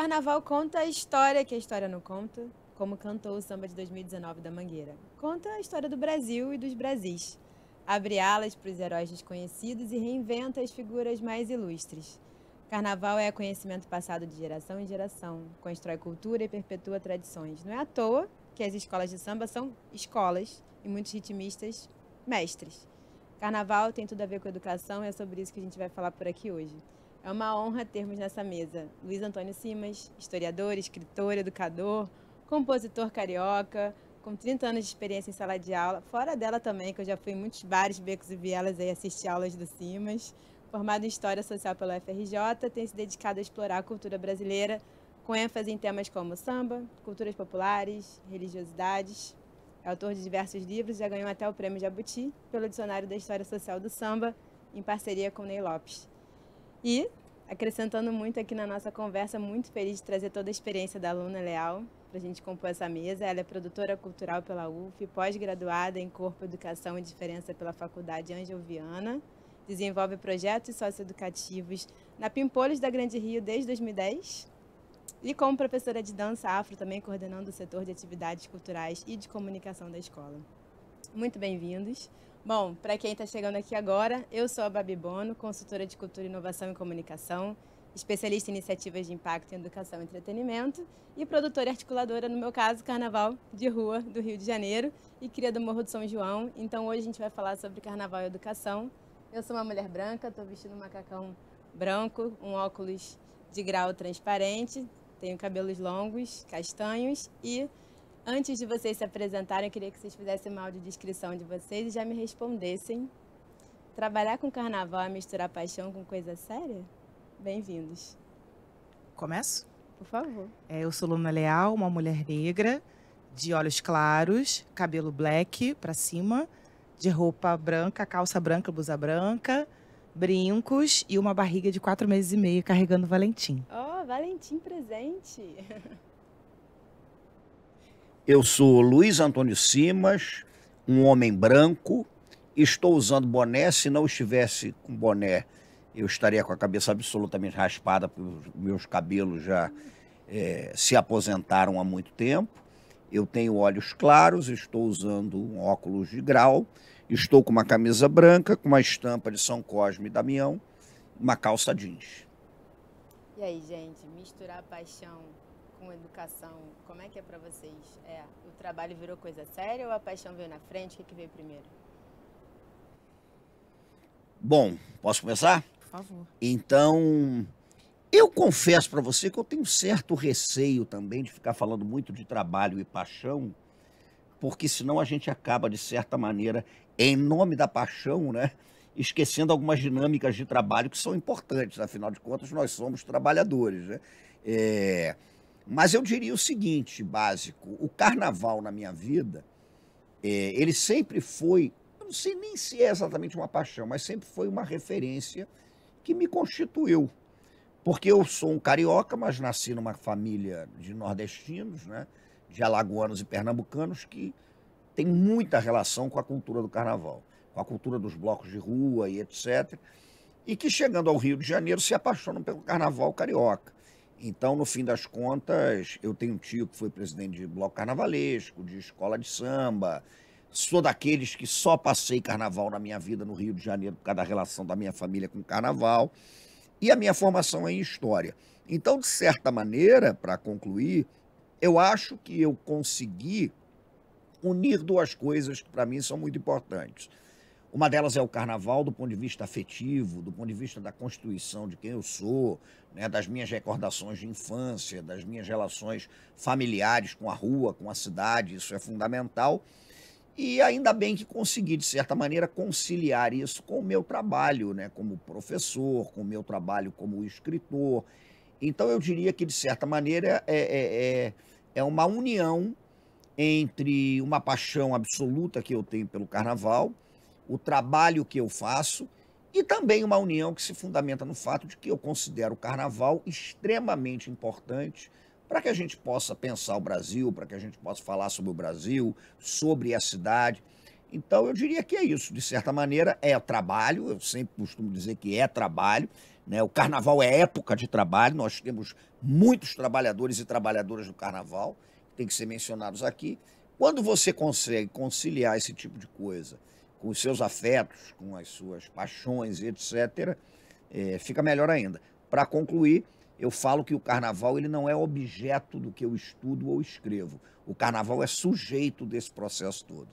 Carnaval conta a história que a história não conta, como cantou o samba de 2019 da Mangueira. Conta a história do Brasil e dos Brasis. Abre alas para os heróis desconhecidos e reinventa as figuras mais ilustres. Carnaval é conhecimento passado de geração em geração, constrói cultura e perpetua tradições. Não é à toa que as escolas de samba são escolas e muitos ritmistas mestres. Carnaval tem tudo a ver com educação e é sobre isso que a gente vai falar por aqui hoje. É uma honra termos nessa mesa Luiz Antônio Simas, historiador, escritor, educador, compositor carioca, com 30 anos de experiência em sala de aula, fora dela também, que eu já fui em muitos bares, becos e vielas aí assistir aulas do Simas. Formado em História Social pela UFRJ, tem se dedicado a explorar a cultura brasileira, com ênfase em temas como samba, culturas populares, religiosidades. É autor de diversos livros e já ganhou até o Prêmio Jabuti pelo Dicionário da História Social do Samba, em parceria com Ney Lopes. E, acrescentando muito aqui na nossa conversa, muito feliz de trazer toda a experiência da aluna Leal para a gente compor essa mesa. Ela é produtora cultural pela UF, pós-graduada em Corpo, Educação e Diferença pela Faculdade Ângelo Viana, desenvolve projetos socioeducativos na Pimpolhos da Grande Rio desde 2010 e como professora de dança afro também coordenando o setor de atividades culturais e de comunicação da escola. Muito bem-vindos. Bom, para quem está chegando aqui agora, eu sou a Babi Bono, consultora de Cultura, Inovação e Comunicação, especialista em iniciativas de impacto em educação e entretenimento e produtora e articuladora, no meu caso, Carnaval de Rua do Rio de Janeiro e cria do Morro do São João. Então hoje a gente vai falar sobre Carnaval e educação. Eu sou uma mulher branca, estou vestindo um macacão branco, um óculos de grau transparente, tenho cabelos longos, castanhos e... Antes de vocês se apresentarem, eu queria que vocês fizessem uma audiodescrição de vocês e já me respondessem. Trabalhar com carnaval é misturar paixão com coisa séria? Bem-vindos. Começo? Por favor. Eu sou Luna Leal, uma mulher negra, de olhos claros, cabelo black para cima, de roupa branca, calça branca, blusa branca, brincos e uma barriga de 4 meses e meio carregando Valentim. Oh, Valentim presente! Eu sou Luiz Antônio Simas, um homem branco, estou usando boné. Se não estivesse com boné, eu estaria com a cabeça absolutamente raspada, porque os meus cabelos já se aposentaram há muito tempo. Eu tenho olhos claros, estou usando um óculos de grau, estou com uma camisa branca, com uma estampa de São Cosme e Damião, uma calça jeans. E aí, gente, misturar paixão com educação, como é que é para vocês? O trabalho virou coisa séria ou a paixão veio na frente? O que veio primeiro? Bom, posso começar? Por favor. Então, eu confesso para você que eu tenho certo receio também de ficar falando muito de trabalho e paixão, porque senão a gente acaba, de certa maneira, em nome da paixão, né, esquecendo algumas dinâmicas de trabalho que são importantes. Afinal de contas, nós somos trabalhadores, né? Mas eu diria o seguinte, básico: o carnaval na minha vida, ele sempre foi, eu não sei nem se é exatamente uma paixão, mas sempre foi uma referência que me constituiu. Porque eu sou um carioca, mas nasci numa família de nordestinos, né, de alagoanos e pernambucanos, que tem muita relação com a cultura do carnaval, com a cultura dos blocos de rua e etc. E que, chegando ao Rio de Janeiro, se apaixonam pelo carnaval carioca. Então, no fim das contas, eu tenho um tio que foi presidente de bloco carnavalesco, de escola de samba. Sou daqueles que só passei carnaval na minha vida no Rio de Janeiro por causa da relação da minha família com o carnaval. E a minha formação é em história. Então, de certa maneira, para concluir, eu acho que eu consegui unir duas coisas que para mim são muito importantes. Uma delas é o carnaval do ponto de vista afetivo, do ponto de vista da constituição de quem eu sou, né, das minhas recordações de infância, das minhas relações familiares com a rua, com a cidade, isso é fundamental. E ainda bem que consegui, de certa maneira, conciliar isso com o meu trabalho, né, como professor, com o meu trabalho como escritor. Então eu diria que, de certa maneira, é uma união entre uma paixão absoluta que eu tenho pelo carnaval, o trabalho que eu faço e também uma união que se fundamenta no fato de que eu considero o carnaval extremamente importante para que a gente possa pensar o Brasil, para que a gente possa falar sobre o Brasil, sobre a cidade. Então, eu diria que é isso. De certa maneira, é trabalho. Eu sempre costumo dizer que é trabalho, né? O carnaval é época de trabalho. Nós temos muitos trabalhadores e trabalhadoras do carnaval, que tem que ser mencionados aqui. Quando você consegue conciliar esse tipo de coisa com os seus afetos, com as suas paixões, etc., fica melhor ainda. Para concluir, eu falo que o carnaval ele não é objeto do que eu estudo ou escrevo. O carnaval é sujeito desse processo todo.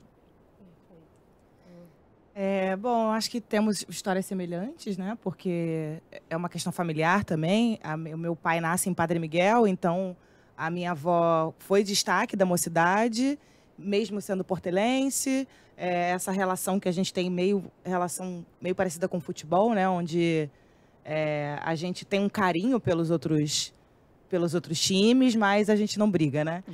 Bom, acho que temos histórias semelhantes, né? Porque é uma questão familiar também. O meu pai nasce em Padre Miguel, então a minha avó foi destaque da mocidade, mesmo sendo portelense. Essa relação que a gente tem, relação meio parecida com o futebol, né? Onde a gente tem um carinho pelos outros times, mas a gente não briga, né?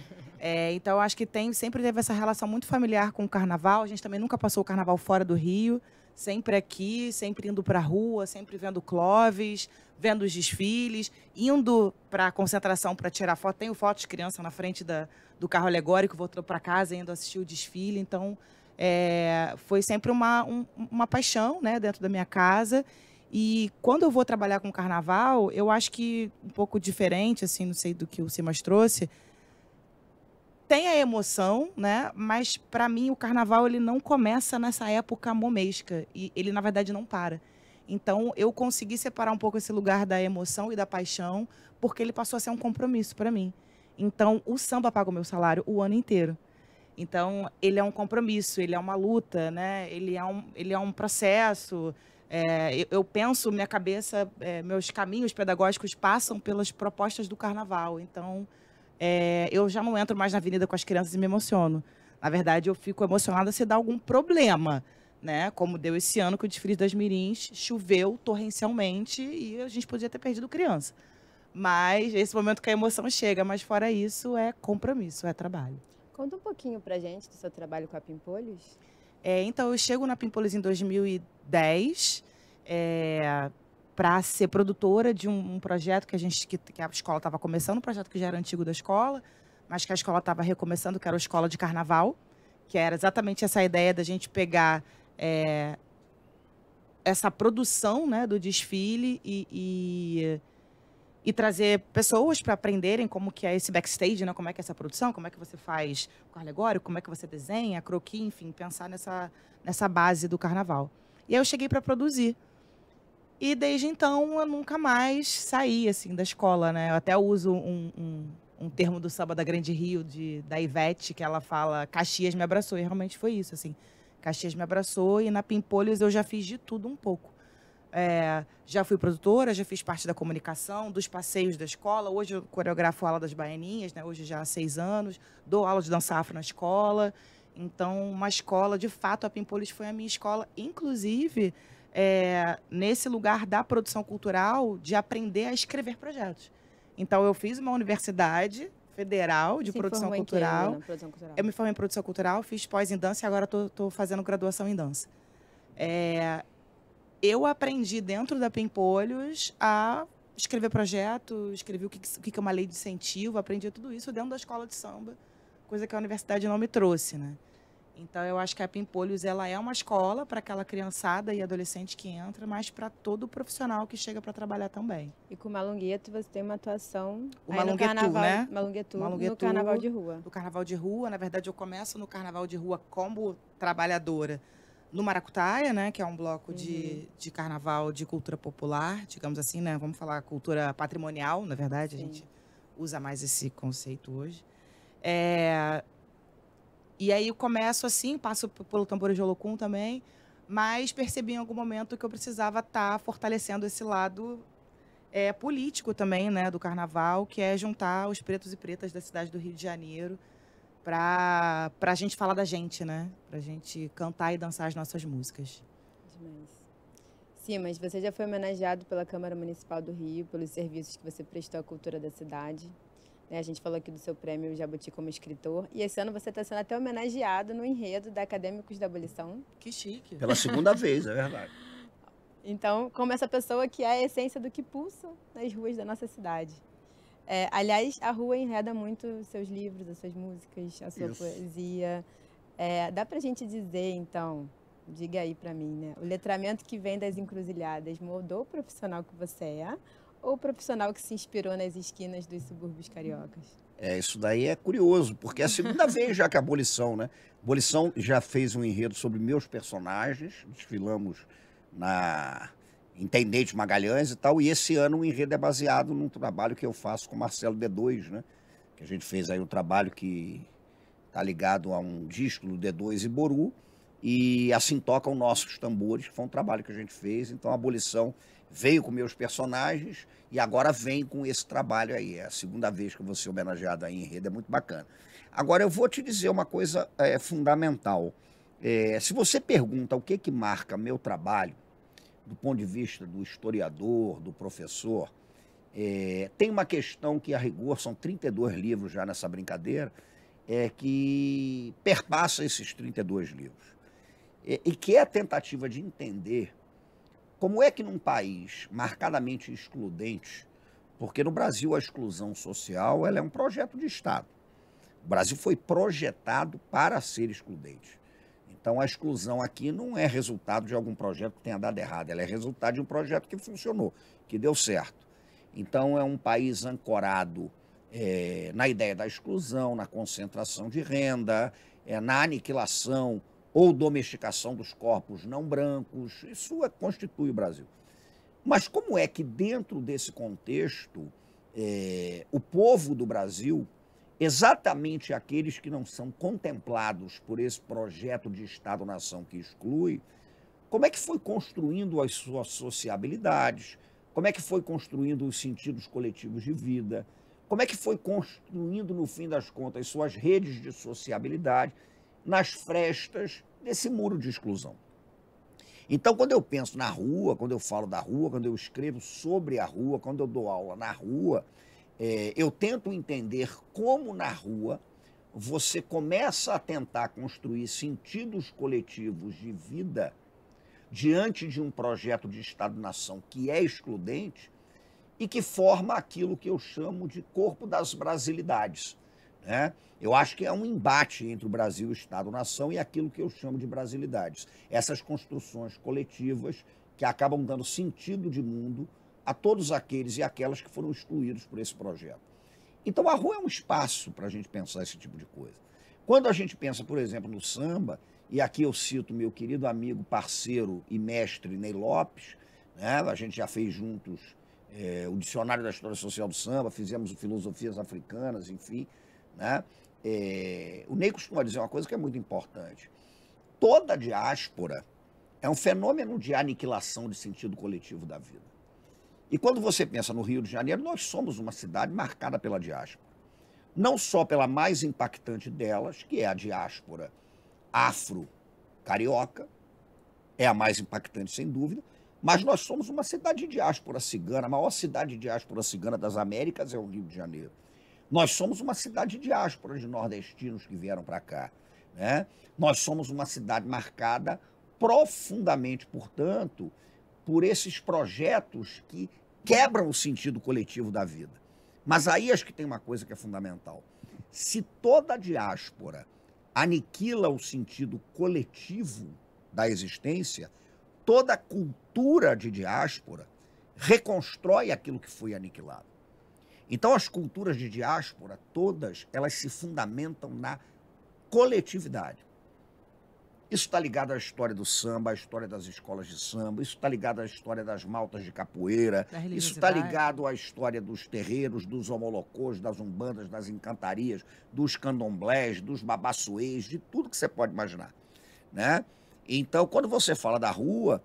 Então, acho que sempre teve essa relação muito familiar com o carnaval. A gente também nunca passou o carnaval fora do Rio, sempre aqui, sempre indo para a rua, sempre vendo Clóvis, vendo os desfiles, indo para a concentração para tirar foto. Tenho fotos de criança na frente do carro alegórico, voltando para casa, indo assistir o desfile. Então, foi sempre uma paixão, né, dentro da minha casa. E quando eu vou trabalhar com carnaval, eu acho que um pouco diferente, assim, não sei do que o Simas trouxe, tem a emoção, né? Mas para mim o carnaval ele não começa nessa época momesca e ele na verdade não para. Então eu consegui separar um pouco esse lugar da emoção e da paixão, porque ele passou a ser um compromisso para mim. Então o samba paga o meu salário o ano inteiro. Então ele é um compromisso, ele é uma luta, né? Ele é um processo. Eu penso, minha cabeça, meus caminhos pedagógicos passam pelas propostas do carnaval. Então eu já não entro mais na avenida com as crianças e me emociono. Na verdade, eu fico emocionada se dá algum problema, né? Como deu esse ano que o desfile das Mirins choveu torrencialmente e a gente podia ter perdido criança. Mas esse momento que a emoção chega, mas fora isso, é compromisso, é trabalho. Conta um pouquinho pra gente do seu trabalho com a Pimpolhos. Então, eu chego na Pimpolhos em 2010, para ser produtora de um projeto que a escola estava começando, um projeto que já era antigo da escola, mas que a escola estava recomeçando, que era a Escola de Carnaval, que era exatamente essa ideia da gente pegar essa produção, né, do desfile e trazer pessoas para aprenderem como que é esse backstage, né, como é que é essa produção, como é que você faz o carro alegórico, como é que você desenha, croquis, enfim, pensar nessa base do carnaval. E aí eu cheguei para produzir. E desde então eu nunca mais saí assim da escola, né? Eu até uso um termo do Samba da Grande Rio, da Ivete, que ela fala Caxias me abraçou, e realmente foi isso, assim. Caxias me abraçou e na Pimpolhos eu já fiz de tudo um pouco. Já fui produtora, já fiz parte da comunicação, dos passeios da escola. Hoje eu coreografo a aula das baianinhas, né? Hoje já há 6 anos. Dou aula de dança afro na escola. Então, uma escola, de fato, a Pimpolhos foi a minha escola, inclusive nesse lugar da produção cultural, de aprender a escrever projetos. Então, eu fiz uma universidade federal de produção cultural. Eu me formei em produção cultural, fiz pós em dança e agora estou fazendo graduação em dança. Eu aprendi dentro da Pimpolhos a escrever projeto, escrevi o que é uma lei de incentivo, aprendi tudo isso dentro da escola de samba, coisa que a universidade não me trouxe, né? Então, eu acho que a Pimpolhos ela é uma escola para aquela criançada e adolescente que entra, mas para todo profissional que chega para trabalhar também. E com o Malungueto você tem uma atuação no carnaval, né? Malungueto, no carnaval de rua. No carnaval de rua, na verdade, eu começo no carnaval de rua como trabalhadora no Maracutaia, né, que é um bloco de carnaval de cultura popular, digamos assim, né? Vamos falar cultura patrimonial, na verdade, Sim. A gente usa mais esse conceito hoje. E aí eu começo assim, passo pelo Tambores de Olocum também, mas percebi em algum momento que eu precisava estar fortalecendo esse lado político também, né, do carnaval, que é juntar os pretos e pretas da cidade do Rio de Janeiro para a gente falar da gente, né? Para a gente cantar e dançar as nossas músicas. Demais. Sim, mas você já foi homenageado pela Câmara Municipal do Rio, pelos serviços que você prestou à cultura da cidade. A gente falou aqui do seu prêmio Jabuti como escritor. E esse ano você está sendo até homenageado no enredo da Acadêmicos da Abolição. Que chique. Pela segunda vez, é verdade. Então, como essa pessoa que é a essência do que pulsa nas ruas da nossa cidade. Aliás, a rua enreda muito os seus livros, as suas músicas, a sua poesia. Dá pra gente dizer, então, diga aí pra mim, né? O letramento que vem das encruzilhadas moldou o profissional que você é ou o profissional que se inspirou nas esquinas dos subúrbios cariocas? Isso daí é curioso, porque é a segunda vez já que a Abolição, né? Abolição já fez um enredo sobre meus personagens, desfilamos na Intendente Magalhães e tal, e esse ano o enredo é baseado num trabalho que eu faço com Marcelo D2, né? Que a gente fez aí um trabalho que tá ligado a um disco do D2 e Boru, e assim tocam nossos tambores, que foi um trabalho que a gente fez. Então a Abolição veio com meus personagens e agora vem com esse trabalho aí. É a segunda vez que eu vou ser homenageado aí em enredo, é muito bacana. Agora eu vou te dizer uma coisa fundamental. Se você pergunta o que marca meu trabalho, do ponto de vista do historiador, do professor, tem uma questão que, a rigor, são 32 livros já nessa brincadeira, que perpassa esses 32 livros. E que é a tentativa de entender como é que num país marcadamente excludente, porque no Brasil a exclusão social ela é um projeto de Estado. O Brasil foi projetado para ser excludente. Então a exclusão aqui não é resultado de algum projeto que tenha dado errado, ela é resultado de um projeto que funcionou, que deu certo. Então é um país ancorado na ideia da exclusão, na concentração de renda, na aniquilação ou domesticação dos corpos não brancos. Isso constitui o Brasil. Mas como é que dentro desse contexto o povo do Brasil, exatamente aqueles que não são contemplados por esse projeto de Estado-nação que exclui, como é que foi construindo as suas sociabilidades, como é que foi construindo os sentidos coletivos de vida, como é que foi construindo, no fim das contas, suas redes de sociabilidade nas frestas desse muro de exclusão. Então, quando eu penso na rua, quando eu falo da rua, quando eu escrevo sobre a rua, quando eu dou aula na rua, eu tento entender como na rua você começa a tentar construir sentidos coletivos de vida diante de um projeto de Estado-nação que é excludente e que forma aquilo que eu chamo de corpo das brasilidades, né? Eu acho que é um embate entre o Brasil e o Estado-nação e aquilo que eu chamo de brasilidades. Essas construções coletivas que acabam dando sentido de mundo a todos aqueles e aquelas que foram excluídos por esse projeto. Então a rua é um espaço para a gente pensar esse tipo de coisa. Quando a gente pensa, por exemplo, no samba, e aqui eu cito meu querido amigo, parceiro e mestre Ney Lopes, né? A gente já fez juntos o Dicionário da História Social do Samba, fizemos o Filosofias Africanas, enfim, né? O Ney costuma dizer uma coisa que é muito importante. Toda diáspora é um fenômeno de aniquilação de sentido coletivo da vida. E quando você pensa no Rio de Janeiro, nós somos uma cidade marcada pela diáspora. Não só pela mais impactante delas, que é a diáspora afro-carioca, é a mais impactante sem dúvida, mas nós somos uma cidade de diáspora cigana, a maior cidade de diáspora cigana das Américas é o Rio de Janeiro. Nós somos uma cidade de diáspora de nordestinos que vieram para cá, né? Nós somos uma cidade marcada profundamente, portanto, por esses projetos que quebram o sentido coletivo da vida. Mas aí acho que tem uma coisa que é fundamental. Se toda a diáspora aniquila o sentido coletivo da existência, toda a cultura de diáspora reconstrói aquilo que foi aniquilado. Então as culturas de diáspora, todas, elas se fundamentam na coletividade. Isso está ligado à história do samba, à história das escolas de samba, isso está ligado à história das maltas de capoeira, isso está ligado à história dos terreiros, dos homolocôs, das umbandas, das encantarias, dos candomblés, dos babassuês, de tudo que você pode imaginar, né? Então, quando você fala da rua,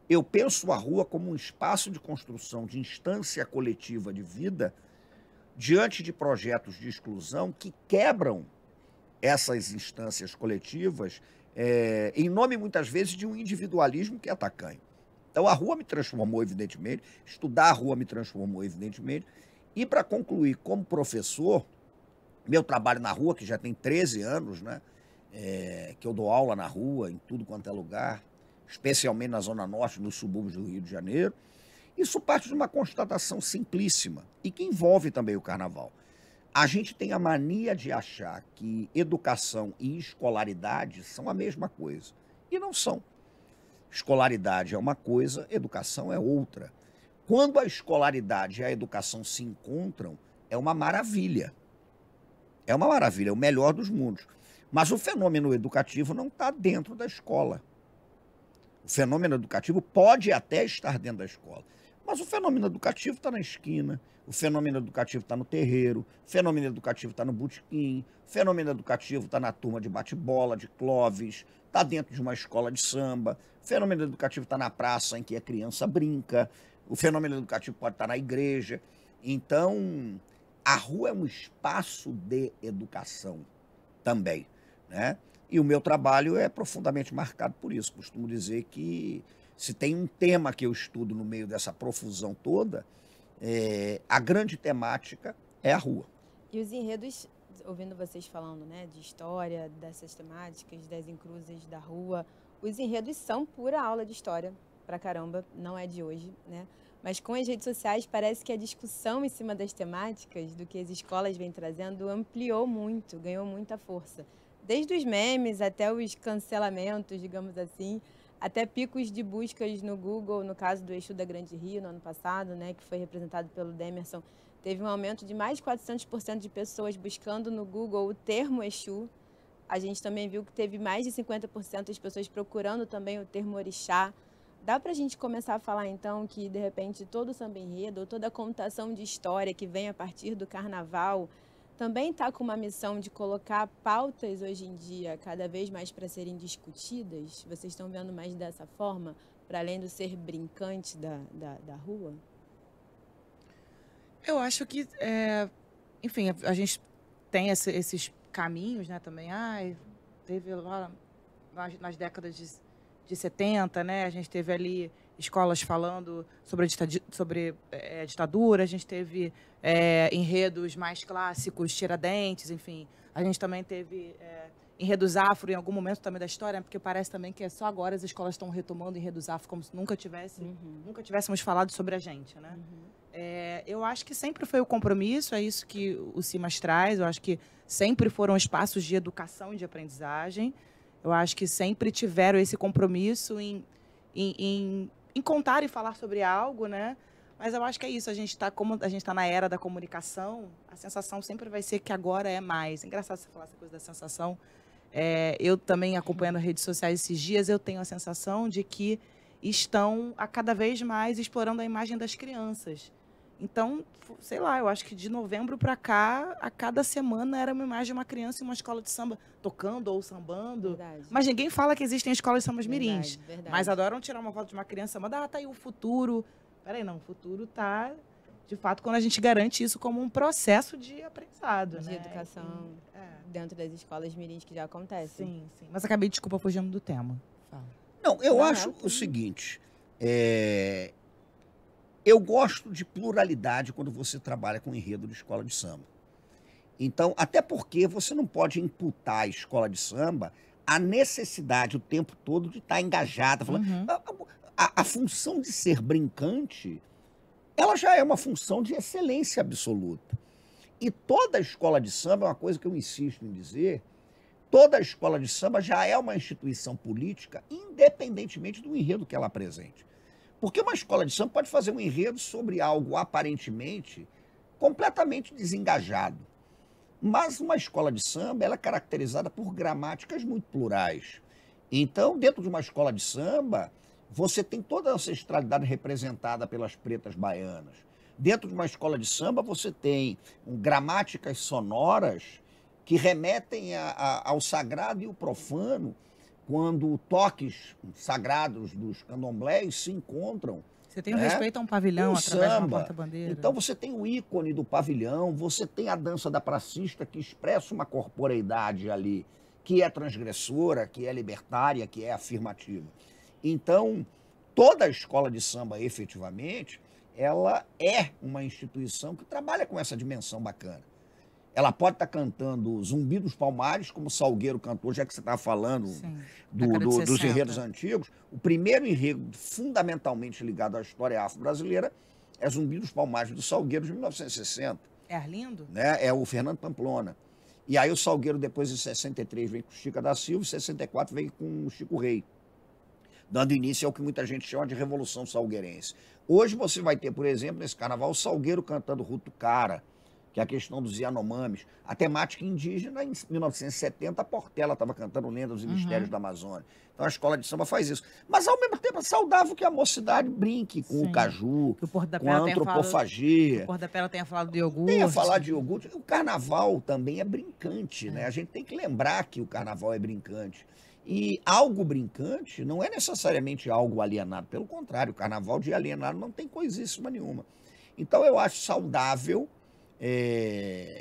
eu penso a rua como um espaço de construção de instância coletiva de vida diante de projetos de exclusão que quebram essas instâncias coletivas em nome, muitas vezes, de um individualismo que é tacanho. Então, a rua me transformou, evidentemente, estudar a rua me transformou, evidentemente, e, para concluir, como professor, meu trabalho na rua, que já tem 13 anos, né, que eu dou aula na rua, em tudo quanto é lugar, especialmente na Zona Norte, nos subúrbios do Rio de Janeiro, isso parte de uma constatação simplíssima e que envolve também o carnaval. A gente tem a mania de achar que educação e escolaridade são a mesma coisa. E não são. Escolaridade é uma coisa, educação é outra. Quando a escolaridade e a educação se encontram, é uma maravilha. É uma maravilha, é o melhor dos mundos. Mas o fenômeno educativo não está dentro da escola. O fenômeno educativo pode até estar dentro da escola. Mas o fenômeno educativo está na esquina, o fenômeno educativo está no terreiro, o fenômeno educativo está no botequim, o fenômeno educativo está na turma de bate-bola, de Clóvis, está dentro de uma escola de samba, o fenômeno educativo está na praça em que a criança brinca, o fenômeno educativo pode estar na igreja. Então, a rua é um espaço de educação também, né? E o meu trabalho é profundamente marcado por isso. Costumo dizer que se tem um tema que eu estudo no meio dessa profusão toda, a grande temática é a rua. E os enredos, ouvindo vocês falando, né, de história, dessas temáticas, das encruzas da rua, os enredos são pura aula de história, pra caramba, não é de hoje, né? Mas com as redes sociais parece que a discussão em cima das temáticas, do que as escolas vêm trazendo, ampliou muito, ganhou muita força. Desde os memes até os cancelamentos, digamos assim, até picos de buscas no Google, no caso do Exu da Grande Rio, no ano passado, né, que foi representado pelo Demerson, teve um aumento de mais de 400% de pessoas buscando no Google o termo Exu. A gente também viu que teve mais de 50% das pessoas procurando também o termo orixá. Dá para a gente começar a falar, então, que, de repente, todo o samba enredo, ou toda a contação de história que vem a partir do carnaval, também está com uma missão de colocar pautas hoje em dia cada vez mais para serem discutidas? Vocês estão vendo mais dessa forma, para além do ser brincante da rua? Eu acho que, enfim, a gente tem esses caminhos, né, também. Teve lá nas décadas de 70, né, a gente teve ali escolas falando sobre a ditadura, a gente teve enredos mais clássicos, Tiradentes, enfim. A gente também teve enredos afro em algum momento também da história, porque parece também que é só agora as escolas estão retomando enredos afro como se nunca tivéssemos falado sobre a gente, né? Eu acho que sempre foi o compromisso, é isso que o CIMAS traz, eu acho que sempre foram espaços de educação e de aprendizagem, eu acho que sempre tiveram esse compromisso em contar e falar sobre algo, né? Mas eu acho que é isso, como a gente está na era da comunicação, a sensação sempre vai ser que agora é mais. É engraçado você falar essa coisa da sensação. Eu também, acompanhando as redes sociais esses dias, eu tenho a sensação de que estão a cada vez mais explorando a imagem das crianças. Então, sei lá, eu acho que de novembro para cá, a cada semana era uma imagem de uma criança em uma escola de samba tocando ou sambando. Verdade. Mas ninguém fala que existem escolas de sambas mirins. Verdade. Mas adoram tirar uma foto de uma criança sambando. Tá aí o futuro. Peraí, não, o futuro tá, de fato, quando a gente garante isso como um processo de aprendizado, De né? educação dentro das escolas mirins que já acontece. Sim. Mas acabei, desculpa, fugindo do tema. Fala. Não, eu acho o seguinte, eu gosto de pluralidade quando você trabalha com enredo de escola de samba. Então, até porque você não pode imputar à escola de samba a necessidade o tempo todo de estar engajada. Falando, a função de ser brincante, ela já é uma função de excelência absoluta. E toda escola de samba, é uma coisa que eu insisto em dizer, toda escola de samba já é uma instituição política, independentemente do enredo que ela apresente. Porque uma escola de samba pode fazer um enredo sobre algo aparentemente completamente desengajado. Mas uma escola de samba ela é caracterizada por gramáticas muito plurais. Então, dentro de uma escola de samba, você tem toda a ancestralidade representada pelas pretas baianas. Dentro de uma escola de samba, você tem gramáticas sonoras que remetem ao sagrado e o profano, quando toques sagrados dos candomblés se encontram. Você tem o respeito a um pavilhão através de uma porta-bandeira. Então você tem o ícone do pavilhão, você tem a dança da pracista que expressa uma corporeidade ali, que é transgressora, que é libertária, que é afirmativa. Então, toda a escola de samba, efetivamente, ela é uma instituição que trabalha com essa dimensão bacana. Ela pode estar cantando Zumbi dos Palmares, como o Salgueiro cantou, já que você estava falando dos enredos antigos. O primeiro enredo fundamentalmente ligado à história afro-brasileira é Zumbi dos Palmares do Salgueiro, de 1960. É Arlindo? né? É o Fernando Pamplona. E aí o Salgueiro, depois em 63, vem com o Chica da Silva, em 64 vem com o Chico Rei, dando início ao que muita gente chama de Revolução Salgueirense. Hoje você vai ter, por exemplo, nesse carnaval, o Salgueiro cantando Ruto Cara, que é a questão dos Yanomamis. A temática indígena, em 1970, a Portela estava cantando Lendas e Mistérios da Amazônia. Então a escola de samba faz isso. Mas, ao mesmo tempo, é saudável que a mocidade brinque com Sim. o caju, Que o Porto da com a Pela tenha falado, antropofagia. o Porto da Pela tenha falado do iogurte. Tem a falar de iogurte. O carnaval também é brincante, né? A gente tem que lembrar que o carnaval é brincante. E algo brincante não é necessariamente algo alienado. Pelo contrário, o carnaval de alienado não tem coisíssima nenhuma. Então eu acho saudável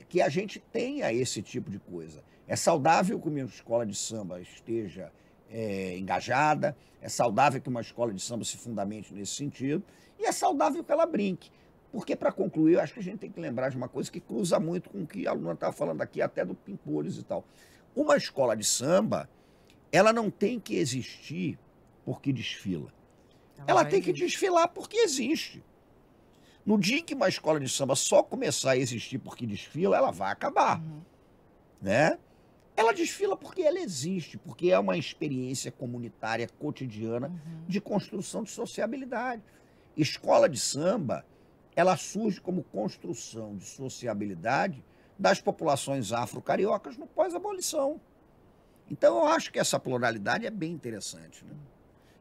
que a gente tenha esse tipo de coisa. É saudável que uma escola de samba esteja engajada, é saudável que uma escola de samba se fundamente nesse sentido, e é saudável que ela brinque. Porque, para concluir, eu acho que a gente tem que lembrar de uma coisa que cruza muito com o que a aluna estava falando aqui, até do Pimpolhos e tal. Uma escola de samba, ela não tem que existir porque desfila. Ela tem que desfilar porque existe. No dia em que uma escola de samba só começar a existir porque desfila, ela vai acabar. Né? Ela desfila porque ela existe, porque é uma experiência comunitária cotidiana de construção de sociabilidade. Escola de samba, ela surge como construção de sociabilidade das populações afro-cariocas no pós-abolição. Então, eu acho que essa pluralidade é bem interessante. Né?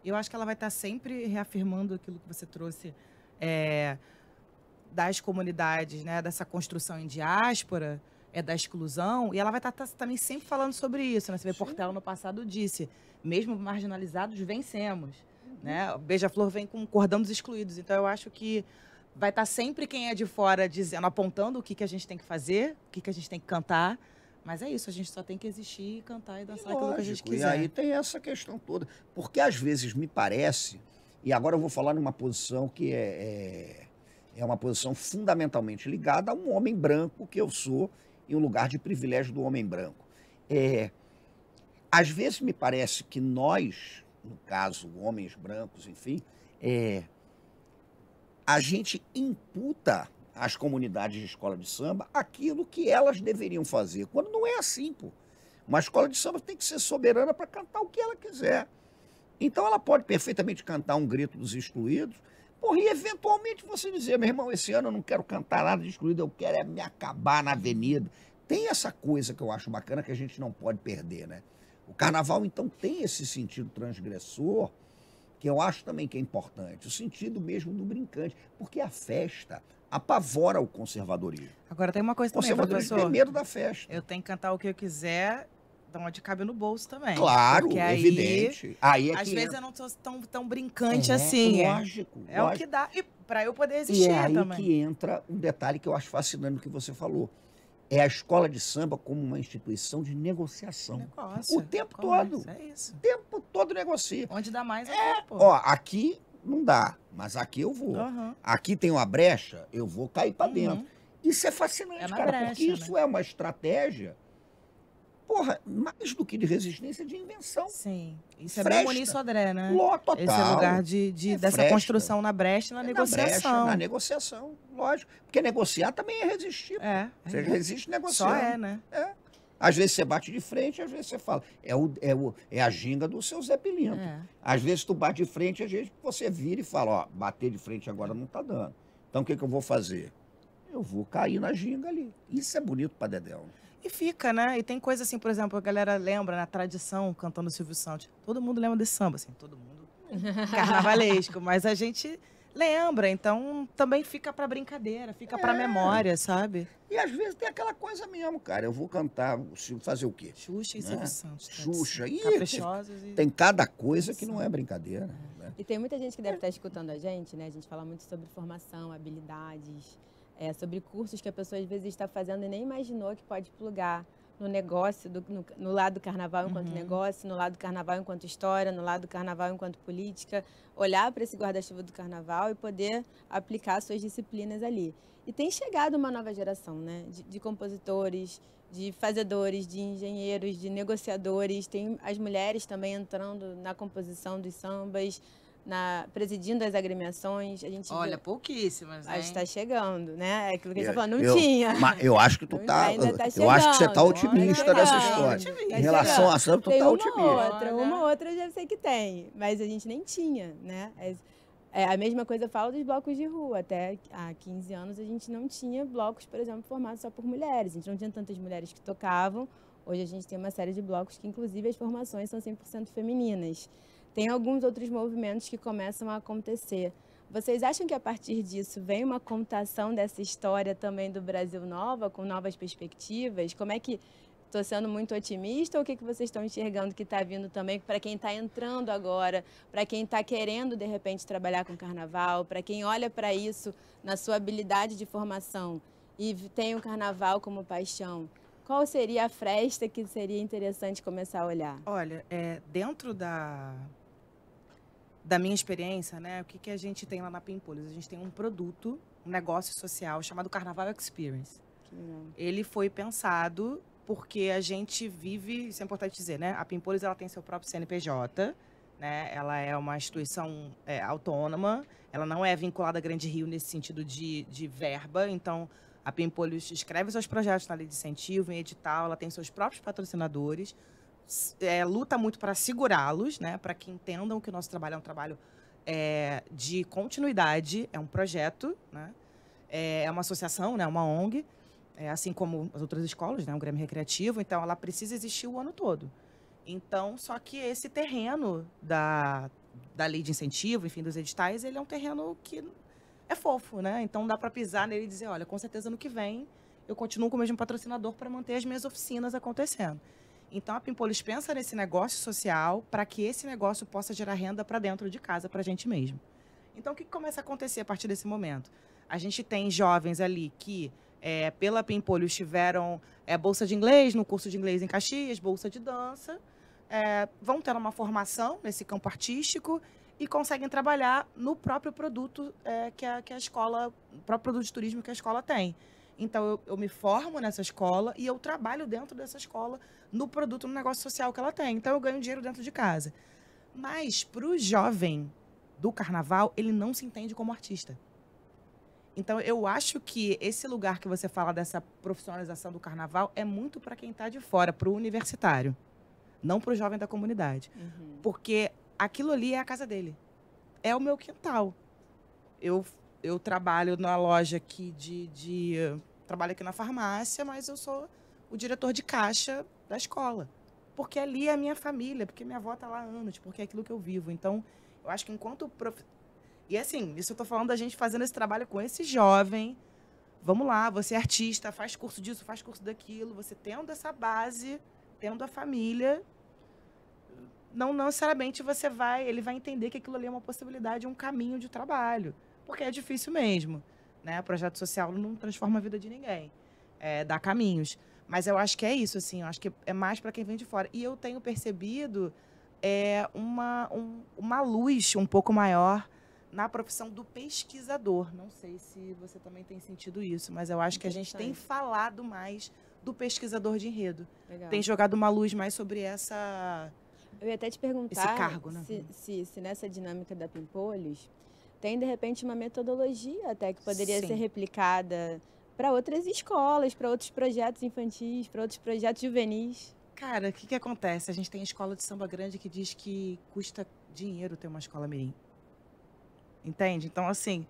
Eu acho que ela vai estar sempre reafirmando aquilo que você trouxe das comunidades, né, dessa construção em diáspora, da exclusão, e ela vai estar também sempre falando sobre isso. Né? Você vê, Portela no passado disse, mesmo marginalizados, vencemos. Né? Beija-Flor vem com o cordão dos excluídos. Então, eu acho que vai estar sempre quem é de fora dizendo, apontando o que a gente tem que fazer, o que a gente tem que cantar. Mas é isso, a gente só tem que existir, cantar e dançar aquilo que a gente quiser. E aí tem essa questão toda. Porque às vezes me parece, e agora eu vou falar numa posição que é uma posição fundamentalmente ligada a um homem branco que eu sou, em um lugar de privilégio do homem branco. Às vezes me parece que nós, no caso, homens brancos, enfim, a gente imputa às comunidades de escola de samba aquilo que elas deveriam fazer, quando não é assim, pô. Uma escola de samba tem que ser soberana para cantar o que ela quiser. Então ela pode perfeitamente cantar um grito dos excluídos, porra, e eventualmente você dizer, meu irmão, esse ano eu não quero cantar nada de excluído, eu quero me acabar na avenida. Tem essa coisa que eu acho bacana que a gente não pode perder, né? O carnaval, então, tem esse sentido transgressor, que eu acho também que é importante, o sentido mesmo do brincante, porque a festa apavora o conservadorismo. Agora tem uma coisa O também, conservadorismo tem medo da festa. Eu tenho que cantar o que eu quiser, de onde cabe no bolso também. Claro, aí, evidente. Aí às vezes eu não sou tão brincante assim. Lógico. É o que dá. E para eu poder existir também. E é aí também. que entra um detalhe que eu acho fascinante no que você falou. É a escola de samba como uma instituição de negociação. O tempo todo. É isso. O tempo todo negocia. Onde dá mais, pô. Ó, aqui não dá, mas aqui eu vou. Uhum. Aqui tem uma brecha, eu vou cair para dentro. Isso é fascinante, cara, brecha, porque isso é uma estratégia, porra, mais do que de resistência, de invenção. Sim. Isso é bem Muniz Sodré, né? Total. Esse é o lugar dessa fresta. Construção na brecha e na negociação. Na negociação, lógico. Porque negociar também é resistir. Você resiste negociando. Só né? Às vezes você bate de frente, às vezes você fala. É a ginga do seu Zé Pilinto. Às vezes tu bate de frente, às vezes você vira e fala, ó, bater de frente agora não tá dando. Então o que eu vou fazer? Eu vou cair na ginga ali. Isso é bonito pra Dedéu. E fica, né? E tem coisa assim, por exemplo, a galera lembra na tradição, cantando Silvio Santos. Todo mundo lembra desse samba, assim, todo mundo carnavalesco, mas a gente lembra, então também fica pra brincadeira, fica pra memória, sabe? E às vezes tem aquela coisa mesmo, cara. Eu vou cantar, fazer o quê? Xuxa e Silvio Santos. Xuxa. E caprichosos. Tem cada coisa que não é brincadeira. Né? E tem muita gente que deve estar escutando a gente, né? A gente fala muito sobre formação, habilidades, sobre cursos que a pessoa às vezes está fazendo e nem imaginou que pode plugar no negócio, no lado do carnaval enquanto negócio, no lado do carnaval enquanto história, no lado do carnaval enquanto política, olhar para esse guarda-chuva do carnaval e poder aplicar suas disciplinas ali. E tem chegado uma nova geração, né? De compositores, de fazedores, de engenheiros, de negociadores, tem as mulheres também entrando na composição dos sambas, presidindo as agremiações. A gente Olha, pouquíssimas, a gente hein? está chegando, né? É aquilo que a gente tá falando, não Eu- tinha. Mas eu acho que tu Não, tá. ainda tá Eu acho que você tá chegando, otimista tá dessa chegando, história. tá Em relação chegando. a Samba, tu Tem tá uma otimista. outra, Olha. uma outra eu já sei que tem, mas a gente nem tinha, né? A mesma coisa eu falo dos blocos de rua. Até há 15 anos a gente não tinha blocos, por exemplo, formados só por mulheres. A gente não tinha tantas mulheres que tocavam. Hoje a gente tem uma série de blocos que, inclusive, as formações são 100% femininas. Tem alguns outros movimentos que começam a acontecer. Vocês acham que a partir disso vem uma contação dessa história também do Brasil Nova, com novas perspectivas? Como é que estou sendo muito otimista ou o que vocês estão enxergando que está vindo também para quem está entrando agora, para quem está querendo, de repente, trabalhar com carnaval, para quem olha para isso na sua habilidade de formação e tem o carnaval como paixão? Qual seria a fresta que seria interessante começar a olhar? Olha, dentro da minha experiência, né, o que a gente tem lá na Pimpolhos? A gente tem um produto, um negócio social chamado Carnaval Experience. Que legal. Ele foi pensado porque a gente vive, isso é importante dizer, né? A Pimpolhos, ela tem seu próprio CNPJ, né? Ela é uma instituição autônoma, ela não é vinculada à Grande Rio nesse sentido de verba, então a Pimpolhos escreve seus projetos na lei de incentivo, em edital, ela tem seus próprios patrocinadores, luta muito para segurá-los, né? Para que entendam que o nosso trabalho é um trabalho de continuidade, é um projeto, né? É uma associação, né? Uma ONG, assim como as outras escolas, né? Um Grêmio Recreativo, então ela precisa existir o ano todo. Então, só que esse terreno da lei de incentivo, enfim, dos editais, ele é um terreno que é fofo, né? Então dá para pisar nele e dizer, olha, com certeza ano que vem eu continuo com o mesmo patrocinador para manter as minhas oficinas acontecendo. Então a Pimpolhos pensa nesse negócio social para que esse negócio possa gerar renda para dentro de casa, para a gente mesmo. Então o que começa a acontecer a partir desse momento? A gente tem jovens ali que, pela Pimpolhos, tiveram bolsa de inglês, no curso de inglês em Caxias, bolsa de dança, vão ter uma formação nesse campo artístico e conseguem trabalhar no próprio produto que a escola, o próprio produto de turismo que a escola tem. Então, eu me formo nessa escola e eu trabalho dentro dessa escola no produto, no negócio social que ela tem. Então, eu ganho dinheiro dentro de casa. Mas, para o jovem do carnaval, ele não se entende como artista. Então, eu acho que esse lugar que você fala dessa profissionalização do carnaval é muito para quem está de fora, para o universitário, não para o jovem da comunidade. Uhum. Porque aquilo ali é a casa dele. É o meu quintal. Eu trabalho na loja aqui trabalho aqui na farmácia, mas eu sou o diretor de caixa da escola. Porque ali é a minha família, porque minha avó está lá há anos, porque é aquilo que eu vivo. Então, eu acho que enquanto... E assim, isso eu estou falando da gente fazendo esse trabalho com esse jovem. Vamos lá, você é artista, faz curso disso, faz curso daquilo. Você tendo essa base, tendo a família, não necessariamente ele vai entender que aquilo ali é uma possibilidade, um caminho de trabalho. Porque é difícil mesmo, né? O projeto social não transforma a vida de ninguém. Dá caminhos. Mas eu acho que é isso, assim. Eu acho que é mais para quem vem de fora. E eu tenho percebido uma luz um pouco maior na profissão do pesquisador. Não sei se você também tem sentido isso, mas eu acho que a gente tem falado mais do pesquisador de enredo. Legal. Tem jogado uma luz mais sobre essa... Eu ia até te perguntar esse cargo, né? se nessa dinâmica da Pimpolhos tem, de repente, uma metodologia até que poderia Sim. ser replicada para outras escolas, para outros projetos infantis, para outros projetos juvenis. Cara, o que acontece? A gente tem escola de samba grande que diz que custa dinheiro ter uma escola mirim. Entende? Então, assim,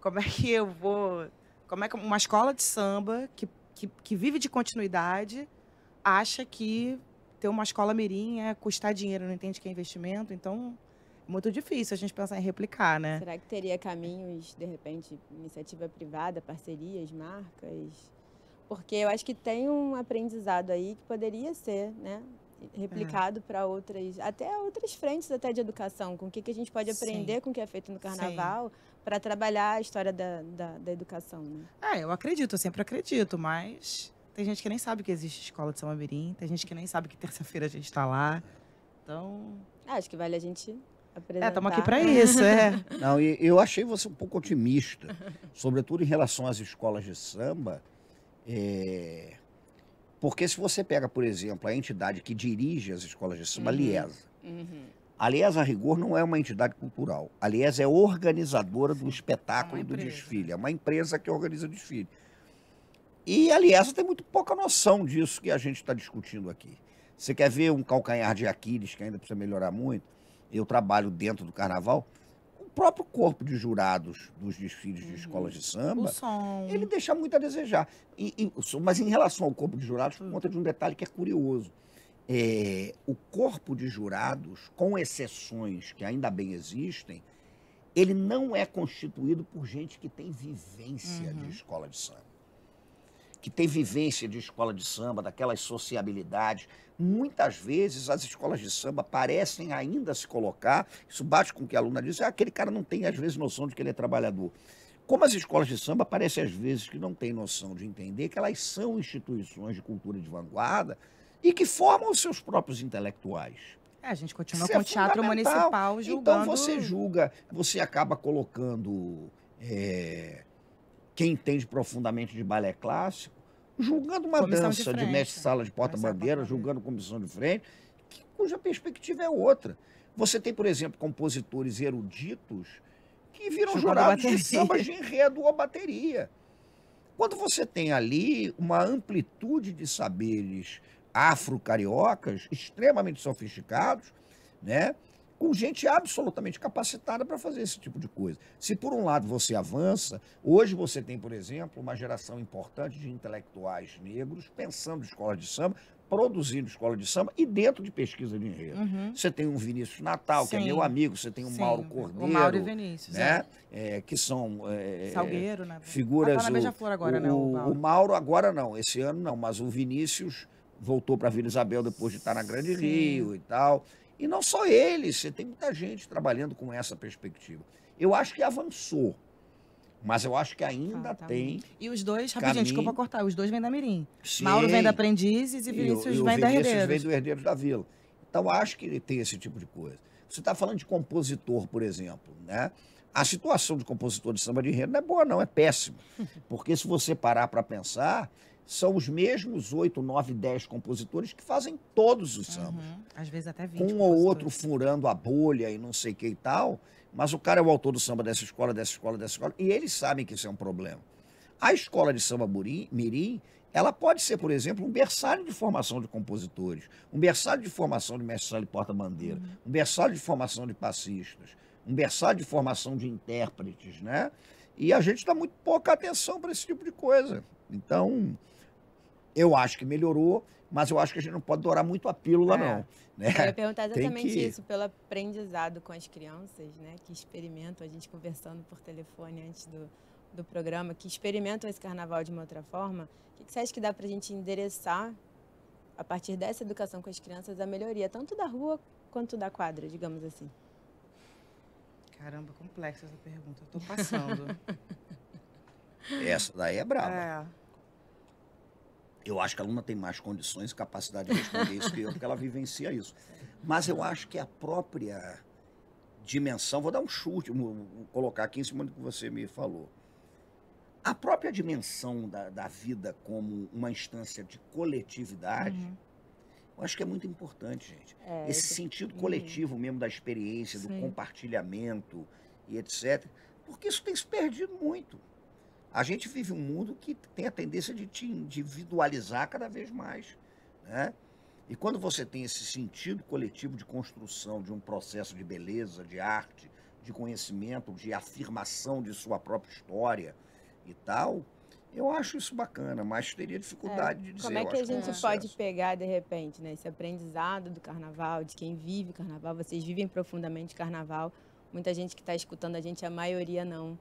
como é que eu vou... Como é que uma escola de samba que vive de continuidade acha que ter uma escola mirim é custar dinheiro, não entende que é investimento? Então, é muito difícil a gente pensar em replicar, né? Será que teria caminhos, de repente, iniciativa privada, parcerias, marcas? Porque eu acho que tem um aprendizado aí que poderia ser, né, replicado para outras frentes até de educação, com o que a gente pode aprender com o que é feito no carnaval para trabalhar a história da educação, né? Eu acredito, eu sempre acredito, mas tem gente que nem sabe que existe escola de samba mirim, tem gente que nem sabe que terça-feira a gente está lá, então... Acho que vale a gente apresentar. Estamos aqui para isso, Não, e eu achei você um pouco otimista, sobretudo em relação às escolas de samba, porque se você pega, por exemplo, a entidade que dirige as escolas de samba, a Liesa, A Aliesa, a rigor, não é uma entidade cultural. A Aliesa é organizadora do espetáculo e do desfile. É uma empresa que organiza o desfile. E a Aliesa tem muito pouca noção disso que a gente está discutindo aqui. Você quer ver um calcanhar de Aquiles, que ainda precisa melhorar muito? Eu trabalho dentro do carnaval. O próprio corpo de jurados dos desfiles de escolas de samba, O som. ele deixa muito a desejar. Mas em relação ao corpo de jurados, por conta de um detalhe que é curioso. O corpo de jurados, com exceções que ainda bem existem, ele não é constituído por gente que tem vivência de escola de samba. Que tem vivência de escola de samba, daquelas sociabilidades. Muitas vezes as escolas de samba parecem ainda se colocar, isso bate com o que a aluna diz, aquele cara não tem às vezes noção de que ele é trabalhador. Como as escolas de samba parecem às vezes que não têm noção de entender que elas são instituições de cultura de vanguarda e que formam os seus próprios intelectuais. A gente continua Isso com é o teatro fundamental. municipal julgando... Então você julga, você acaba colocando quem entende profundamente de balé clássico, julgando uma Comissão de dança de frente. mestre-sala de porta-bandeira, julgando comissão de frente, cuja perspectiva é outra. Você tem, por exemplo, compositores eruditos que viram Jogando jurados de bateria. sambas de enredo ou bateria. Quando você tem ali uma amplitude de saberes afro-cariocas extremamente sofisticados, né? Com gente absolutamente capacitada para fazer esse tipo de coisa. Se por um lado você avança, hoje você tem, por exemplo, uma geração importante de intelectuais negros pensando escola de samba, produzindo escola de samba e dentro de pesquisa de enredo. Você tem um Vinícius Natal, que é Sim. meu amigo, você tem um Sim, Mauro Cordeiro, o Mauro e Vinícius, né? Que são Salgueiro, né? figuras... Tá na Beija-Flor agora, né? O Mauro agora não, esse ano não, mas o Vinícius voltou para Vila Isabel depois de estar na Grande Rio e tal. E não só ele, você tem muita gente trabalhando com essa perspectiva. Eu acho que avançou, mas eu acho que ainda tem... E os dois, caminho. rapidinho, desculpa cortar, os dois vêm da Mirim. Sim. Mauro vem da Aprendizes e Vinícius vem da Vinícius Herdeiros. vem do Herdeiros da Vila. Então, acho que ele tem esse tipo de coisa. Você está falando de compositor, por exemplo, né? A situação de compositor de samba de enredo não é boa, não, é péssima. Porque se você parar para pensar, são os mesmos 8, 9, 10 compositores que fazem todos os sambas. Às vezes até 20 Com um ou outro furando a bolha e não sei o que e tal, mas o cara é o autor do samba dessa escola, dessa escola, dessa escola, e eles sabem que isso é um problema. A escola de samba mirim, ela pode ser, por exemplo, um berçário de formação de compositores, um berçário de formação de mestre-sala e porta-bandeira, um berçário de formação de passistas, um berçário de formação de intérpretes, né? E a gente dá muito pouca atenção para esse tipo de coisa. Então, eu acho que melhorou, mas eu acho que a gente não pode dourar muito a pílula, não. Né? Eu ia perguntar exatamente que... isso, pelo aprendizado com as crianças, né? Que experimentam, a gente conversando por telefone antes do programa, que experimentam esse carnaval de uma outra forma. O que você acha que dá para a gente endereçar, a partir dessa educação com as crianças, a melhoria, tanto da rua quanto da quadra, digamos assim? Caramba, complexa essa pergunta, eu tô passando. Essa daí é brava. Eu acho que a aluna tem mais condições e capacidade de responder isso que eu, porque ela vivencia isso. Mas eu acho que a própria dimensão, vou dar um chute, vou colocar aqui em cima do que você me falou. A própria dimensão da vida como uma instância de coletividade, eu acho que é muito importante, gente. Esse sentido coletivo mesmo da experiência, do compartilhamento e etc. Porque isso tem se perdido muito. A gente vive um mundo que tem a tendência de te individualizar cada vez mais, né? E quando você tem esse sentido coletivo de construção de um processo de beleza, de arte, de conhecimento, de afirmação de sua própria história e tal, eu acho isso bacana, mas teria dificuldade de dizer. Como é que a gente pode pegar, de repente, né, esse aprendizado do carnaval, de quem vive o carnaval? Vocês vivem profundamente o carnaval, muita gente que está escutando a gente, a maioria não.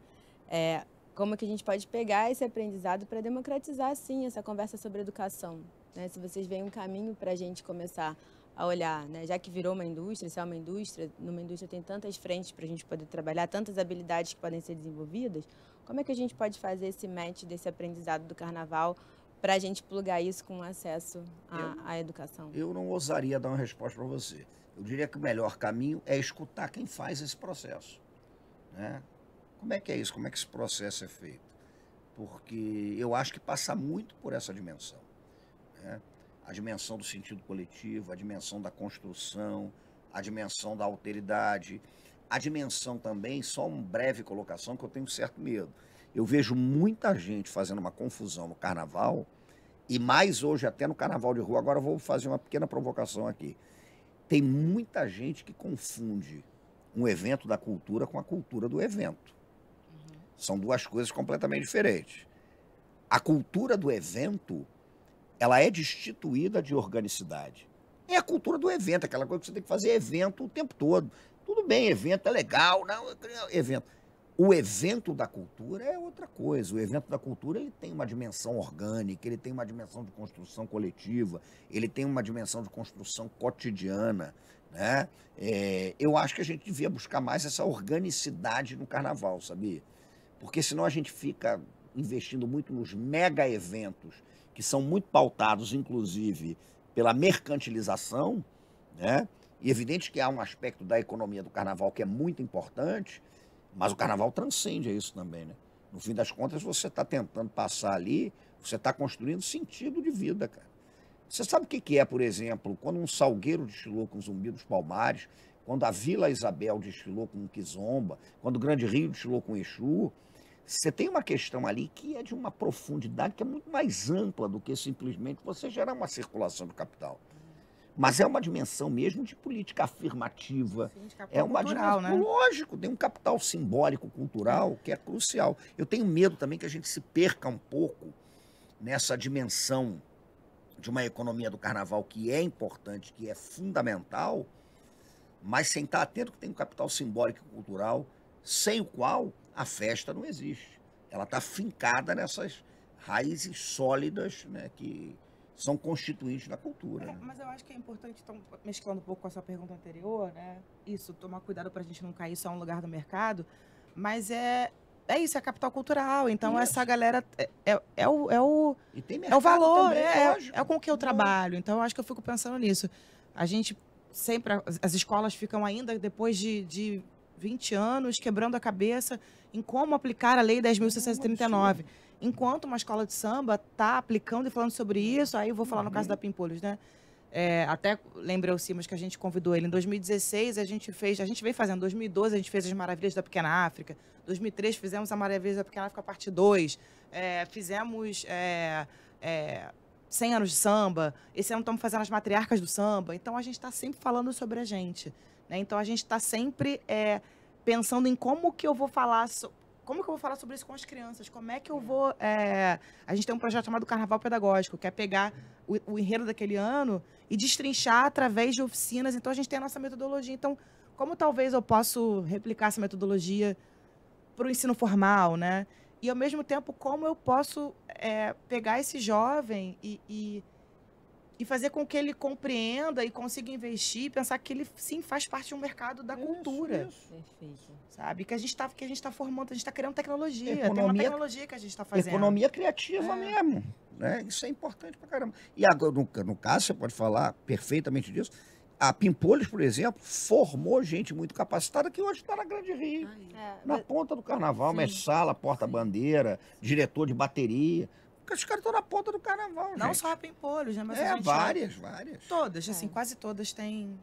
Como que a gente pode pegar esse aprendizado para democratizar, assim, essa conversa sobre educação? Né? Se vocês veem um caminho para a gente começar a olhar, né? Já que virou uma indústria, se é uma indústria, numa indústria tem tantas frentes para a gente poder trabalhar, tantas habilidades que podem ser desenvolvidas, como é que a gente pode fazer esse match desse aprendizado do carnaval para a gente plugar isso com acesso à educação? Eu não ousaria dar uma resposta para você. Eu diria que o melhor caminho é escutar quem faz esse processo, né? Como é que é isso? Como é que esse processo é feito? Porque eu acho que passa muito por essa dimensão, né? A dimensão do sentido coletivo, a dimensão da construção, a dimensão da alteridade, a dimensão também, só uma breve colocação que eu tenho certo medo. Eu vejo muita gente fazendo uma confusão no carnaval, e mais hoje até no carnaval de rua. Agora eu vou fazer uma pequena provocação aqui. Tem muita gente que confunde um evento da cultura com a cultura do evento. São duas coisas completamente diferentes. A cultura do evento, ela é destituída de organicidade. É a cultura do evento, aquela coisa que você tem que fazer evento o tempo todo. Tudo bem, evento é legal, não, evento. O evento da cultura é outra coisa. O evento da cultura, ele tem uma dimensão orgânica, ele tem uma dimensão de construção coletiva, ele tem uma dimensão de construção cotidiana, né? Eu acho que a gente devia buscar mais essa organicidade no carnaval, sabia? Porque senão a gente fica investindo muito nos mega eventos, que são muito pautados, inclusive, pela mercantilização, né? E evidente que há um aspecto da economia do carnaval que é muito importante, mas o carnaval transcende isso também, né? No fim das contas, você está tentando passar ali, você está construindo sentido de vida, cara. Você sabe o que é, por exemplo, quando um Salgueiro desfilou com o Zumbi dos Palmares, quando a Vila Isabel desfilou com o Kizomba, quando o Grande Rio desfilou com o Exu, você tem uma questão ali que é de uma profundidade que é muito mais ampla do que simplesmente você gerar uma circulação do capital. Mas é uma dimensão mesmo de política afirmativa. Sim, de capital É uma cultural, dimensão, né? lógico, tem um capital simbólico, cultural, que é crucial. Eu tenho medo também que a gente se perca um pouco nessa dimensão de uma economia do carnaval que é importante, que é fundamental, mas sem estar atento que tem um capital simbólico e cultural, sem o qual a festa não existe. Ela está fincada nessas raízes sólidas, né, que são constituintes da cultura. Né? Mas eu acho que é importante, então, mesclando um pouco com a sua pergunta anterior, né? Isso, tomar cuidado para a gente não cair só em um lugar do mercado, mas é isso, é capital cultural. Então, Isso. essa galera é o E tem é o mercado valor, também, lógico. é com que eu trabalho. Então, eu acho que eu fico pensando nisso. A gente sempre, as escolas ficam ainda, depois de 20 anos, quebrando a cabeça em como aplicar a Lei 10.639. Enquanto uma escola de samba está aplicando e falando sobre isso, aí eu vou falar no caso da Pimpolhos, né? Até lembrei o Simas que a gente convidou ele em 2016, a gente veio fazendo, em 2012 a gente fez as Maravilhas da Pequena África, 2003 fizemos a Maravilhas da Pequena África parte 2, fizemos 100 anos de samba, esse ano estamos fazendo as Matriarcas do Samba, então a gente está sempre falando sobre a gente, né? Então a gente está sempre pensando em como que eu vou falar sobre isso com as crianças? Como é que eu vou... A gente tem um projeto chamado Carnaval Pedagógico, que é pegar o enredo daquele ano e destrinchar através de oficinas. Então, a gente tem a nossa metodologia. Então, como talvez eu possa replicar essa metodologia para o ensino formal, né? E, ao mesmo tempo, como eu posso pegar esse jovem e fazer com que ele compreenda e consiga investir e pensar que ele, sim, faz parte de um mercado da cultura. Isso. Perfeito. Sabe? Que a gente está formando, a gente está criando tecnologia. Tem uma Economia- tecnologia que a gente está fazendo. Economia criativa mesmo. Né? Isso é importante pra caramba. E agora, no caso, você pode falar perfeitamente disso. A Pimpolhos, por exemplo, formou gente muito capacitada que hoje está na Grande Rio. Na ponta do carnaval, Sim. mestre sala, porta-bandeira, diretor de bateria. Porque os caras estão na ponta do carnaval, Não gente. só a Pimpolhos, né? Mas a gente várias. todas, assim, quase todas têm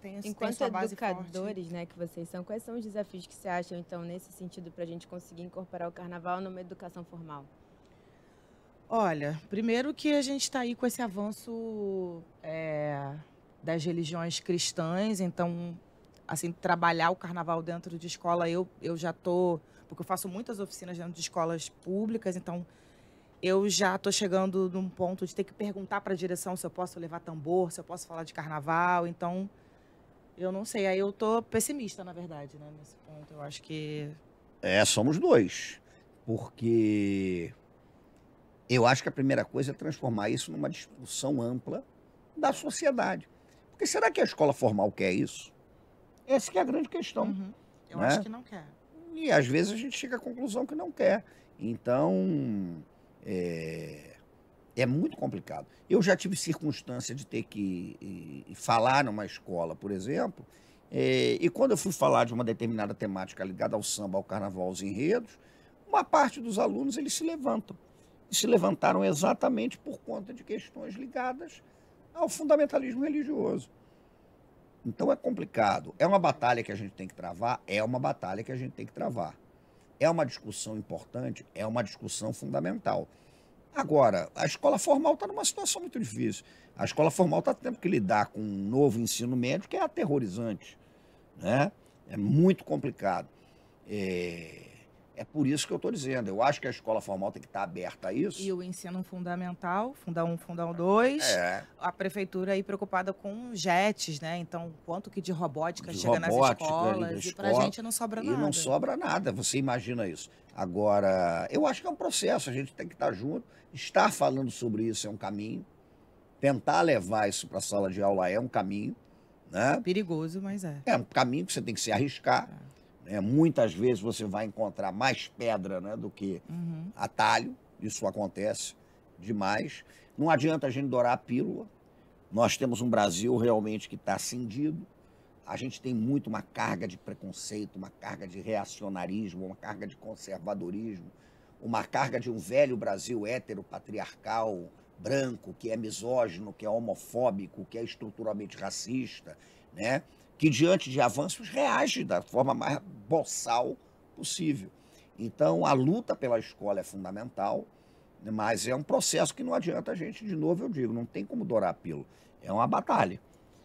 tem Enquanto sua base educadores, né, que vocês são, quais são os desafios que você acham, então, nesse sentido, para a gente conseguir incorporar o carnaval numa educação formal? Olha, primeiro que a gente está aí com esse avanço das religiões cristãs, então, assim, trabalhar o carnaval dentro de escola, eu já estou... Porque eu faço muitas oficinas dentro de escolas públicas, então eu já estou chegando num ponto de ter que perguntar para a direção se eu posso levar tambor, se eu posso falar de carnaval, então... Eu não sei, aí eu tô pessimista, na verdade, né, nesse ponto. Eu acho que... Somos dois. Porque eu acho que a primeira coisa é transformar isso numa discussão ampla da sociedade. Porque será que a escola formal quer isso? Essa que é a grande questão. Eu né? acho que não quer. E às vezes a gente chega à conclusão que não quer. Então, é muito complicado. Eu já tive circunstância de ter que falar numa escola, por exemplo, e quando eu fui falar de uma determinada temática ligada ao samba, ao carnaval, aos enredos, uma parte dos alunos eles se levantam. E se levantaram exatamente por conta de questões ligadas ao fundamentalismo religioso. Então é complicado. É uma batalha que a gente tem que travar? É uma batalha que a gente tem que travar. É uma discussão importante? É uma discussão fundamental. Agora, a escola formal está numa situação muito difícil. A escola formal está tendo que lidar com um novo ensino médio que é aterrorizante, né? É muito complicado. É por isso que eu estou dizendo. Eu acho que a escola formal tem que estar aberta a isso. E o ensino fundamental, Fundão 1, Fundão 2, É, a prefeitura aí preocupada com JETs, né? Então, quanto que de robótica de chega nas robótica, escolas, de e pra escola, gente não sobra e nada. não sobra nada. Você imagina isso. Agora, eu acho que é um processo. A gente tem que estar junto. Estar falando sobre isso é um caminho. Tentar levar isso para a sala de aula é um caminho, né? Perigoso, mas é. É um caminho que você tem que se arriscar. Né? Muitas vezes você vai encontrar mais pedra, né, do que Uhum. atalho. Isso acontece demais. Não adianta a gente dourar a pílula. Nós temos um Brasil realmente que está cindido. A gente tem muito uma carga de preconceito, uma carga de reacionarismo, uma carga de conservadorismo, uma carga de um velho Brasil heteropatriarcal, branco, que é misógino, que é homofóbico, que é estruturalmente racista, né? Que diante de avanços reage da forma mais boçal possível. Então, a luta pela escola é fundamental, mas é um processo que não adianta a gente, de novo eu digo, não tem como dourar a pílula. É uma batalha.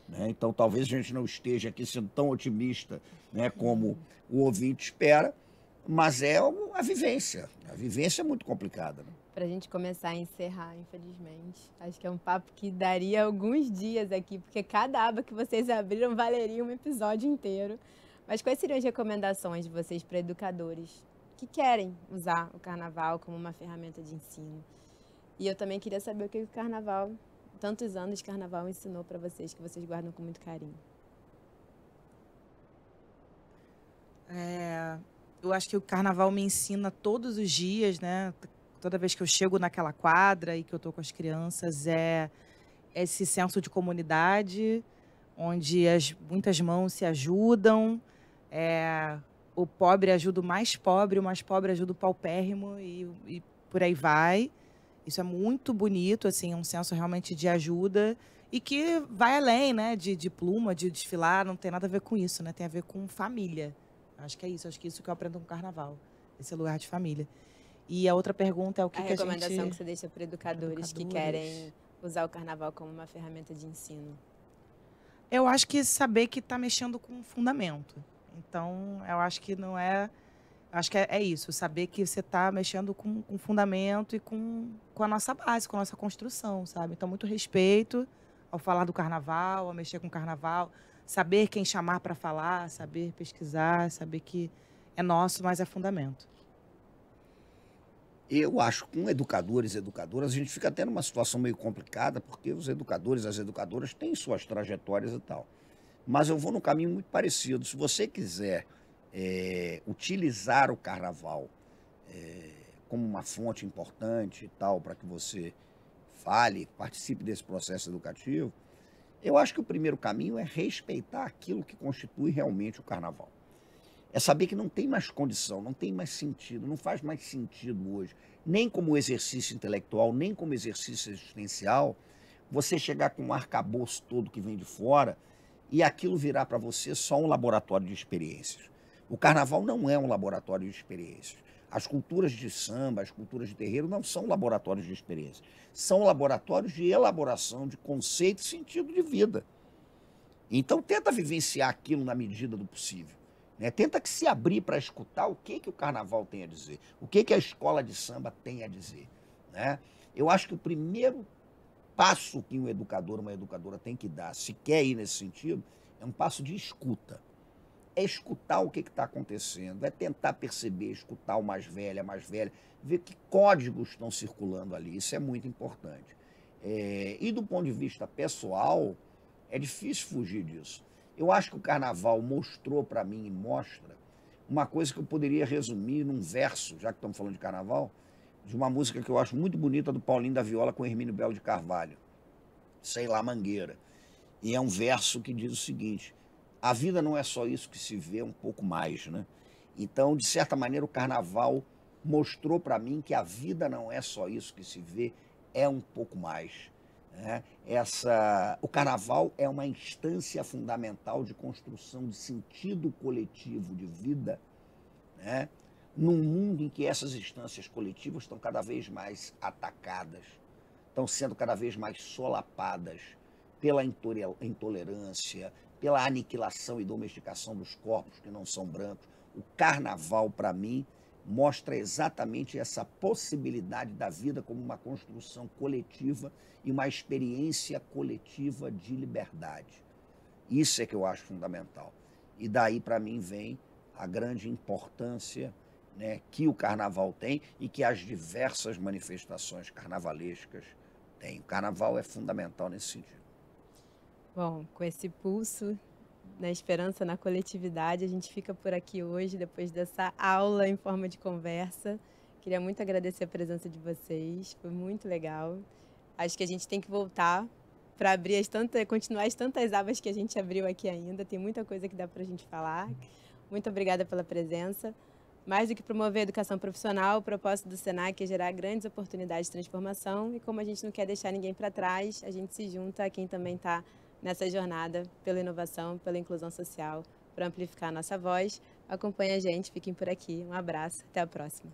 Né? Então, talvez a gente não esteja aqui sendo tão otimista, né, como o ouvinte espera, mas é a vivência. A vivência é muito complicada. Né? Para a gente começar a encerrar, infelizmente. Acho que é um papo que daria alguns dias aqui, porque cada aba que vocês abriram valeria um episódio inteiro. Mas quais seriam as recomendações de vocês para educadores que querem usar o carnaval como uma ferramenta de ensino? E eu também queria saber o que o carnaval, tantos anos de carnaval, ensinou para vocês, que vocês guardam com muito carinho. Eu acho que o carnaval me ensina todos os dias, né? Toda vez que eu chego naquela quadra e que eu tô com as crianças, é esse senso de comunidade, onde muitas mãos se ajudam. O pobre ajuda o mais pobre ajuda o paupérrimo e por aí vai. Isso é muito bonito, assim, é um senso realmente de ajuda e que vai além, né, de pluma, de desfilar, não tem nada a ver com isso, né? Tem a ver com família. Acho que é isso que eu aprendo com o carnaval, esse lugar de família. E a outra pergunta é o que A que a recomendação gente... que você deixa para educadores que querem usar o carnaval como uma ferramenta de ensino. Eu acho que saber que está mexendo com fundamento. Então, eu acho que não é... Acho que é isso, saber que você está mexendo com fundamento e com a nossa base, com a nossa construção, sabe? Então, muito respeito ao falar do carnaval, ao mexer com o carnaval, saber quem chamar para falar, saber pesquisar, saber que é nosso, mas é fundamento. Eu acho que com educadores e educadoras a gente fica até numa situação meio complicada, porque os educadores e as educadoras têm suas trajetórias e tal. Mas eu vou num caminho muito parecido. Se você quiser utilizar o carnaval como uma fonte importante e tal, para que você fale, participe desse processo educativo, eu acho que o primeiro caminho é respeitar aquilo que constitui realmente o carnaval. É saber que não tem mais condição, não tem mais sentido, não faz mais sentido hoje, nem como exercício intelectual, nem como exercício existencial, você chegar com um arcabouço todo que vem de fora e aquilo virar para você só um laboratório de experiências. O carnaval não é um laboratório de experiências. As culturas de samba, as culturas de terreiro não são laboratórios de experiências. São laboratórios de elaboração de conceito e sentido de vida. Então tenta vivenciar aquilo na medida do possível. Né? Tenta que se abrir para escutar o que o carnaval tem a dizer, o que a escola de samba tem a dizer. Né? Eu acho que o primeiro passo que um educador, uma educadora tem que dar, se quer ir nesse sentido, é um passo de escuta. É escutar o que está acontecendo, é tentar perceber, escutar o mais velho, a mais velha, ver que códigos estão circulando ali, isso é muito importante. E do ponto de vista pessoal, é difícil fugir disso. Eu acho que o carnaval mostrou para mim e mostra uma coisa que eu poderia resumir num verso, já que estamos falando de carnaval, de uma música que eu acho muito bonita do Paulinho da Viola com Hermínio Belo de Carvalho, Sei Lá Mangueira. E é um verso que diz o seguinte: a vida não é só isso que se vê, um pouco mais, né? Então, de certa maneira, o carnaval mostrou para mim que a vida não é só isso que se vê, é um pouco mais. né? O carnaval é uma instância fundamental de construção de sentido coletivo de vida, né? Num mundo em que essas instâncias coletivas estão cada vez mais atacadas, estão sendo cada vez mais solapadas pela intolerância, pela aniquilação e domesticação dos corpos que não são brancos. O carnaval, para mim, mostra exatamente essa possibilidade da vida como uma construção coletiva e uma experiência coletiva de liberdade. Isso é que eu acho fundamental. E daí, para mim, vem a grande importância, né, que o carnaval tem e que as diversas manifestações carnavalescas têm. O carnaval é fundamental nesse sentido. Bom, com esse pulso na esperança, na coletividade, a gente fica por aqui hoje, depois dessa aula em forma de conversa. Queria muito agradecer a presença de vocês, foi muito legal. Acho que a gente tem que voltar para abrir continuar as tantas abas que a gente abriu aqui ainda. Tem muita coisa que dá para a gente falar. Muito obrigada pela presença. Mais do que promover a educação profissional, o propósito do Senac é gerar grandes oportunidades de transformação. E como a gente não quer deixar ninguém para trás, a gente se junta a quem também está nessa jornada pela inovação, pela inclusão social, para amplificar a nossa voz. Acompanhe a gente, fiquem por aqui. Um abraço, até a próxima.